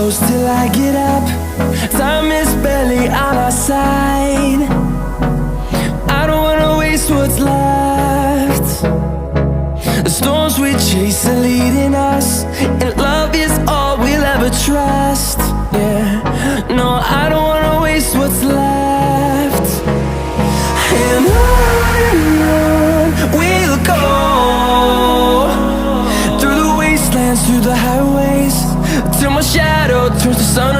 close till I get up. Time is barely on our side. I don't wanna waste what's left. The storms we chase are leading us, and love is all we'll ever trust. Yeah, no, I don't wanna waste what's left. And on we'll go, through the wastelands, through the highways, till my shadow turns to sun